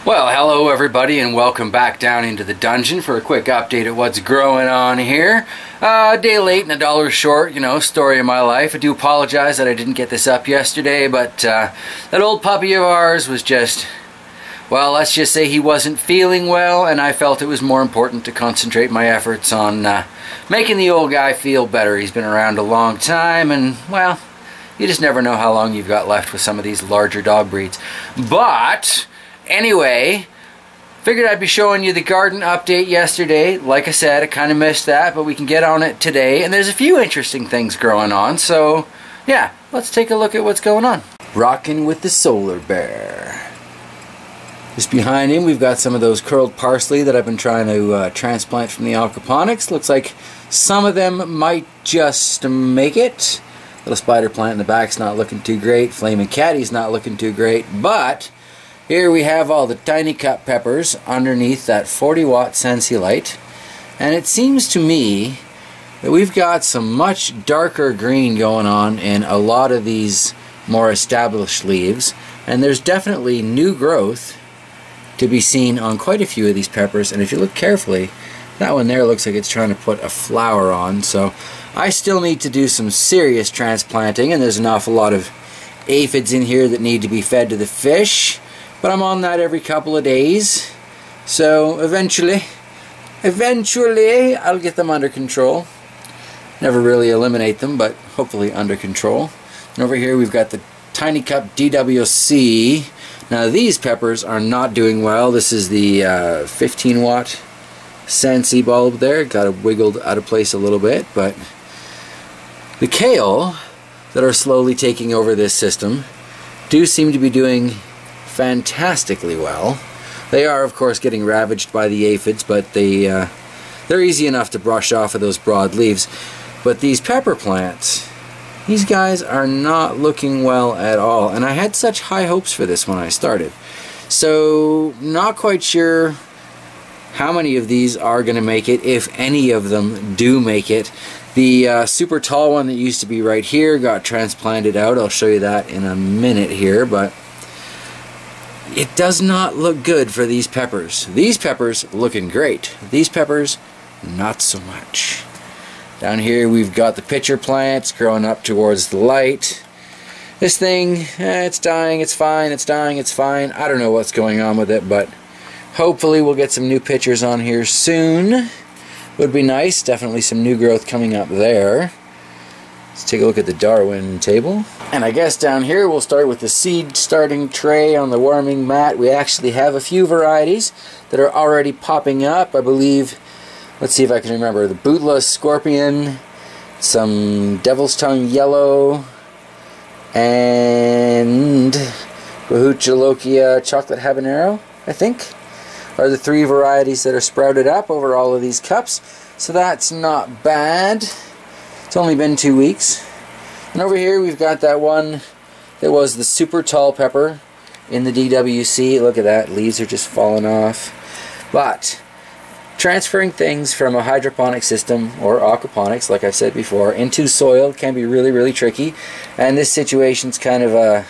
Well, hello everybody and welcome back down into the dungeon for a quick update of what's growing on here. A day late and $1 short, story of my life. I do apologize that I didn't get this up yesterday, but that old puppy of ours was just, well, let's just say he wasn't feeling well, and I felt it was more important to concentrate my efforts on making the old guy feel better. He's been around a long time, and, well, you just never know how long you've got left with some of these larger dog breeds. But anyway, figured I'd be showing you the garden update yesterday. Like I said, I kind of missed that, but we can get on it today. And there's a few interesting things growing on, so yeah, let's take a look at what's going on. Rocking with the solar bear. Just behind him, we've got some of those curled parsley that I've been trying to transplant from the Aquaponics. Looks like some of them might just make it. Little spider plant in the back's not looking too great. Flaming Caddy's not looking too great, but here we have all the tiny cut peppers underneath that 40-watt Sansi light, and it seems to me that we've got some much darker green going on in a lot of these more established leaves, and there's definitely new growth to be seen on quite a few of these peppers. And if you look carefully, that one there looks like it's trying to put a flower on, so I still need to do some serious transplanting, and there's an awful lot of aphids in here that need to be fed to the fish. But I'm on that every couple of days, so eventually I'll get them under control. Never really eliminate them, but hopefully under control. And over here we've got the Tiny Cup DWC. Now these peppers are not doing well. This is the 15-watt Sansi bulb there. Got it wiggled out of place a little bit, but the kale that are slowly taking over this system do seem to be doing fantastically well. They are, of course, getting ravaged by the aphids, but they're easy enough to brush off of those broad leaves. But these pepper plants, these guys are not looking well at all, and I had such high hopes for this when I started. So not quite sure how many of these are going to make it, if any of them do make it. The super tall one that used to be right here got transplanted out. I'll show you that in a minute here, but it does not look good for these peppers. These peppers looking great. These peppers, not so much. Down here we've got the pitcher plants growing up towards the light. This thing, it's dying, it's fine, it's dying, it's fine. I don't know what's going on with it, but hopefully we'll get some new pitchers on here soon. Would be nice. Definitely some new growth coming up there. Let's take a look at the Darwin Table. And I guess down here we'll start with the seed starting tray on the warming mat. We actually have a few varieties that are already popping up. I believe, let's see if I can remember, the Bhutlah Scorpion, some Devil's Tongue Yellow, and Bhutlah Chocolate Habanero, I think, are the three varieties that are sprouted up over all of these cups. So that's not bad. It's only been 2 weeks. And over here we've got that one that was the super tall pepper in the DWC. Look at that, leaves are just falling off. But transferring things from a hydroponic system or aquaponics, like I've said before, into soil can be really, really tricky. And this situation's kind of a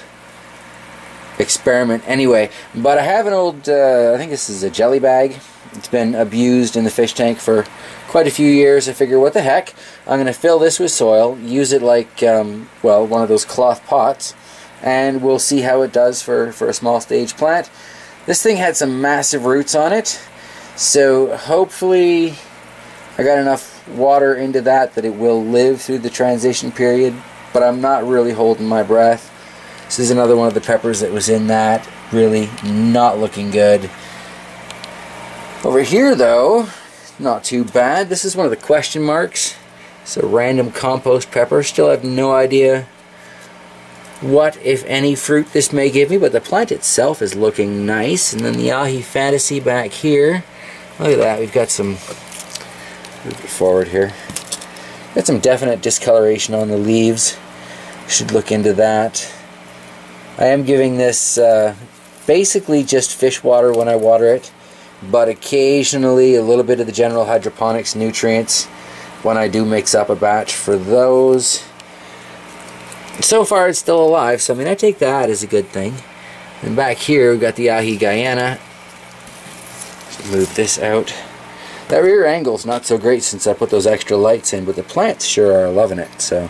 experiment anyway. But I have an old, I think this is a jelly bag. It's been abused in the fish tank for quite a few years. I figure, what the heck, I'm going to fill this with soil, use it like, well, one of those cloth pots, and we'll see how it does for a small stage plant. This thing had some massive roots on it, so hopefully I got enough water into that it will live through the transition period, but I'm not really holding my breath. This is another one of the peppers that was in that, really not looking good. Over here though, not too bad. This is one of the question marks. It's a random compost pepper. Still have no idea what, if any, fruit this may give me, but the plant itself is looking nice. And then the Ahi Fantasy back here. Look at that, we've got some, move it forward here. Got some definite discoloration on the leaves. Should look into that. I am giving this basically just fish water when I water it, but occasionally a little bit of the general hydroponics nutrients when I do mix up a batch for those. So far it's still alive, so I mean I take that as a good thing. And back here we've got the Ahi Guyana, Just move this out. That rear angle's not so great since I put those extra lights in, but the plants sure are loving it. So,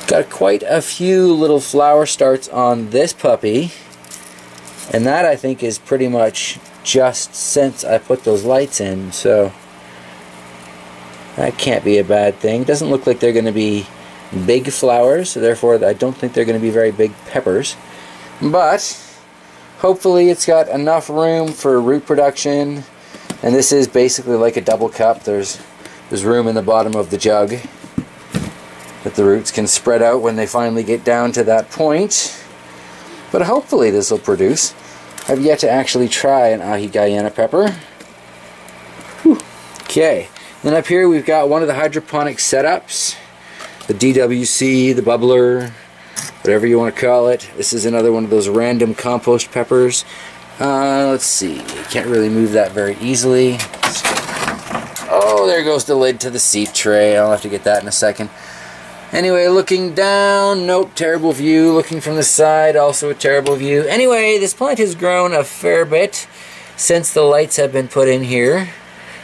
got quite a few little flower starts on this puppy, and that I think is pretty much just since I put those lights in. So that can't be a bad thing. Doesn't look like they're going to be big flowers, so therefore I don't think they're going to be very big peppers. But hopefully it's got enough room for root production. And this is basically like a double cup. There's room in the bottom of the jug that the roots can spread out when they finally get down to that point. But hopefully this will produce. I've yet to actually try an ahi Guyana pepper. Whew. Okay, then up here we've got one of the hydroponic setups. The DWC, the bubbler, whatever you want to call it. This is another one of those random compost peppers. Let's see, can't really move that very easily. Oh, there goes the lid to the seed tray. I'll have to get that in a second. Anyway, looking down, nope, terrible view. Looking from the side, also a terrible view. Anyway, this plant has grown a fair bit since the lights have been put in here.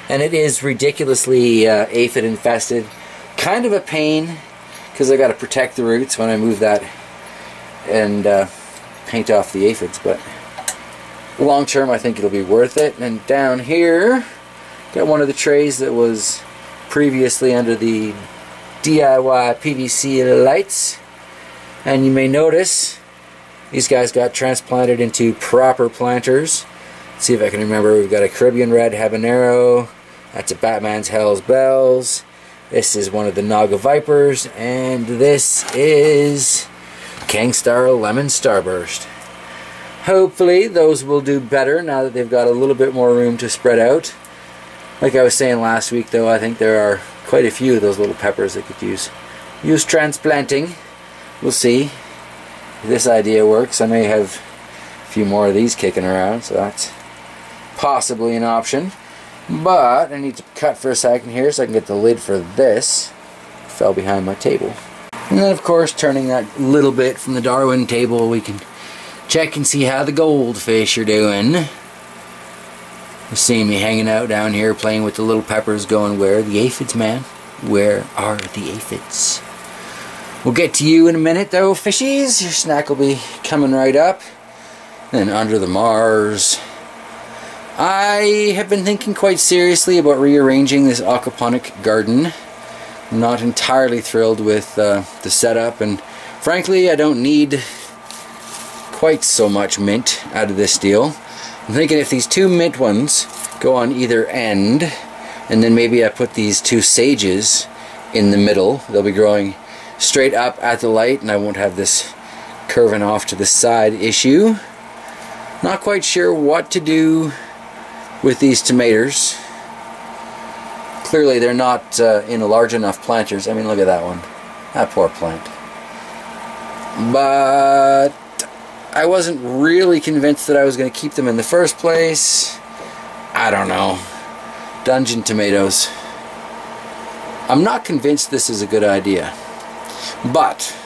And it is ridiculously aphid infested. Kind of a pain, because I got to protect the roots when I move that and paint off the aphids, but long term I think it'll be worth it. And down here, got one of the trays that was previously under the DIY PVC lights, and you may notice these guys got transplanted into proper planters. Let's see if I can remember. We've got a Caribbean Red Habanero, that's a Batman's Hell's Bells, this is one of the Naga Vipers, and this is Kingstar Lemon Starburst. Hopefully those will do better now that they've got a little bit more room to spread out. Like I was saying last week though, I think there are quite a few of those little peppers that could use transplanting. We'll see if this idea works. I may have a few more of these kicking around, so that's possibly an option. But I need to cut for a second here so I can get the lid for this. It fell behind my table. And then of course, turning that little bit from the Darwin table, we can check and see how the goldfish are doing. You're seeing me hanging out down here playing with the little peppers going, where are the aphids, man? Where are the aphids? We'll get to you in a minute though, fishies. Your snack will be coming right up. Then under the Mars. I have been thinking quite seriously about rearranging this aquaponic garden. I'm not entirely thrilled with the setup, and frankly I don't need quite so much mint out of this deal. I'm thinking if these two mint ones go on either end, and then maybe I put these two sages in the middle, they'll be growing straight up at the light and I won't have this curving off to the side issue. Not quite sure what to do with these tomatoes. Clearly they're not in large enough planters. I mean, look at that one. That poor plant. But I wasn't really convinced that I was going to keep them in the first place. I don't know. Dungeon tomatoes. I'm not convinced this is a good idea. But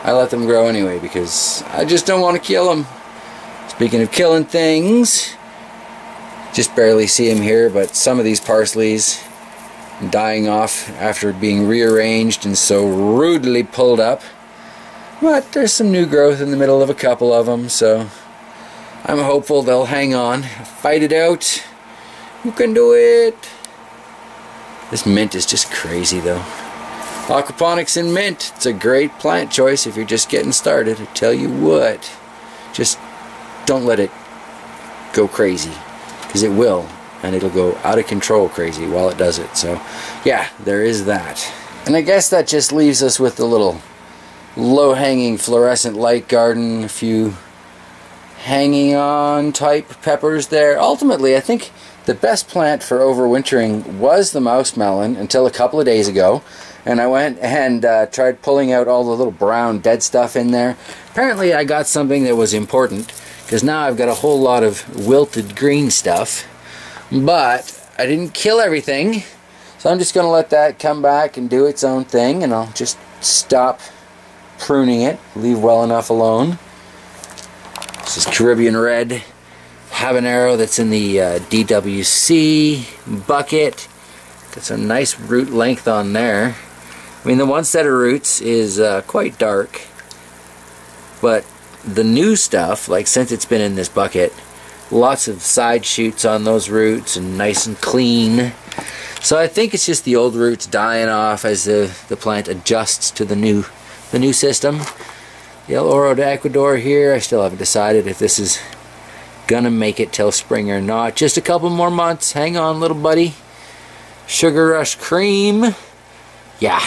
I let them grow anyway because I just don't want to kill them. Speaking of killing things, just barely see them here, but some of these parsleys dying off after being rearranged and so rudely pulled up. But there's some new growth in the middle of a couple of them, so I'm hopeful they'll hang on, fight it out. You can do it. This mint is just crazy though. Aquaponics and mint, it's a great plant choice if you're just getting started. I tell you what, just don't let it go crazy, because it will, and it'll go out of control crazy while it does it. So yeah, there is that. And I guess that just leaves us with the little low-hanging fluorescent light garden, a few hanging on type peppers there. Ultimately, I think the best plant for overwintering was the mouse melon until a couple of days ago, and I went and tried pulling out all the little brown dead stuff in there. Apparently I got something that was important, because now I've got a whole lot of wilted green stuff, but I didn't kill everything, so I'm just going to let that come back and do its own thing, and I'll just stop pruning it, leave well enough alone. This is Caribbean Red habanero that's in the DWC bucket. Got some nice root length on there. I mean, the one set of roots is quite dark, but the new stuff, like since it's been in this bucket, lots of side shoots on those roots and nice and clean. So I think it's just the old roots dying off as the plant adjusts to the new system. The El Oro de Ecuador here, I still haven't decided if this is gonna make it till spring or not. Just a couple more months. Hang on, little buddy. Sugar Rush Cream. Yeah,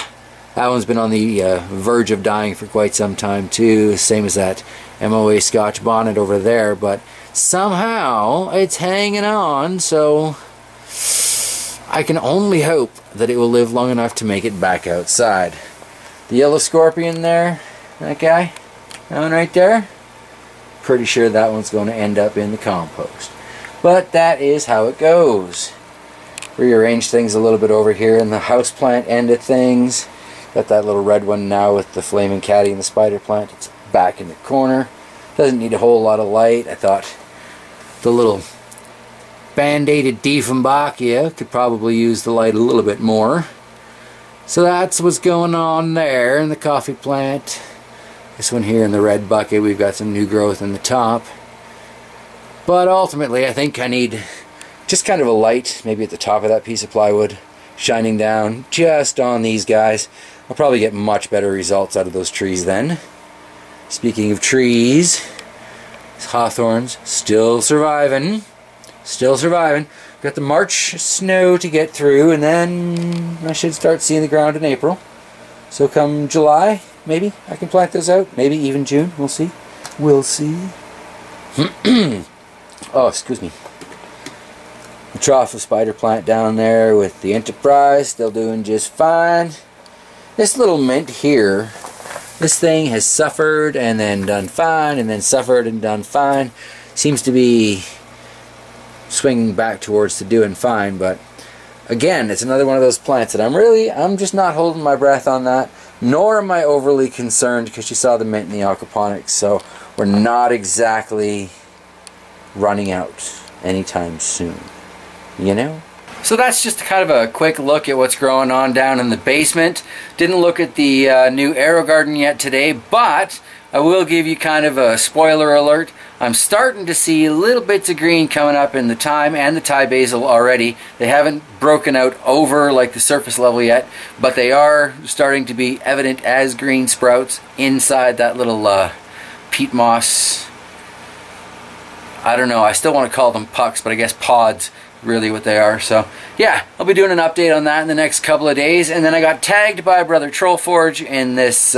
that one's been on the verge of dying for quite some time too. Same as that MOA Scotch Bonnet over there, but somehow it's hanging on, so I can only hope that it will live long enough to make it back outside. The Yellow Scorpion there, that guy, that one right there, pretty sure that one's going to end up in the compost. But that is how it goes. Rearrange things a little bit over here in the houseplant end of things. Got that little red one now with the flaming caddy and the spider plant. It's back in the corner. Doesn't need a whole lot of light. I thought the little band-aided Dieffenbachia could probably use the light a little bit more. So that's what's going on there in the coffee plant. This one here in the red bucket, we've got some new growth in the top. But ultimately, I think I need just kind of a light, maybe at the top of that piece of plywood, shining down just on these guys. I'll probably get much better results out of those trees then. Speaking of trees, hawthorns still surviving. Still surviving. Got the March snow to get through, and then I should start seeing the ground in April. So come July, maybe I can plant those out. Maybe even June. We'll see. We'll see. Oh, excuse me. The trough of spider plant down there with the Enterprise, still doing just fine. This little mint here, this thing has suffered and then done fine, and then suffered and done fine. Seems to be swinging back towards the doing fine, but again, it's another one of those plants that I'm just not holding my breath on that, nor am I overly concerned, because you saw the mint in the aquaponics, so we're not exactly running out anytime soon, you know? So that's just kind of a quick look at what's growing on down in the basement. Didn't look at the new AeroGarden yet today, but I will give you kind of a spoiler alert. I'm starting to see little bits of green coming up in the thyme and the Thai basil already. They haven't broken out over like the surface level yet, but they are starting to be evident as green sprouts inside that little peat moss. I don't know, I still want to call them pucks, but I guess pods really what they are. So yeah, I'll be doing an update on that in the next couple of days. And then I got tagged by Brother Trollforge in this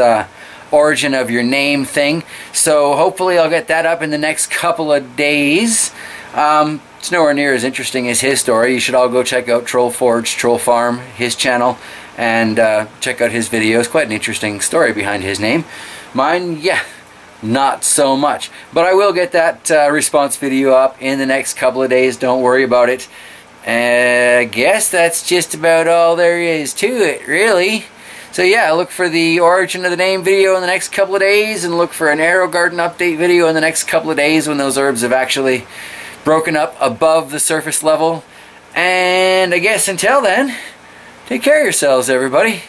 origin of your name thing, so hopefully I'll get that up in the next couple of days. It's nowhere near as interesting as his story. You should all go check out Trollforge Troll Farm, his channel, and check out his videos. Quite an interesting story behind his name. Mine, yeah, not so much, but I will get that response video up in the next couple of days. Don't worry about it. I guess that's just about all there is to it, really. So yeah, look for the origin of the name video in the next couple of days, and look for an AeroGarden update video in the next couple of days when those herbs have actually broken up above the surface level. And I guess until then, take care of yourselves, everybody.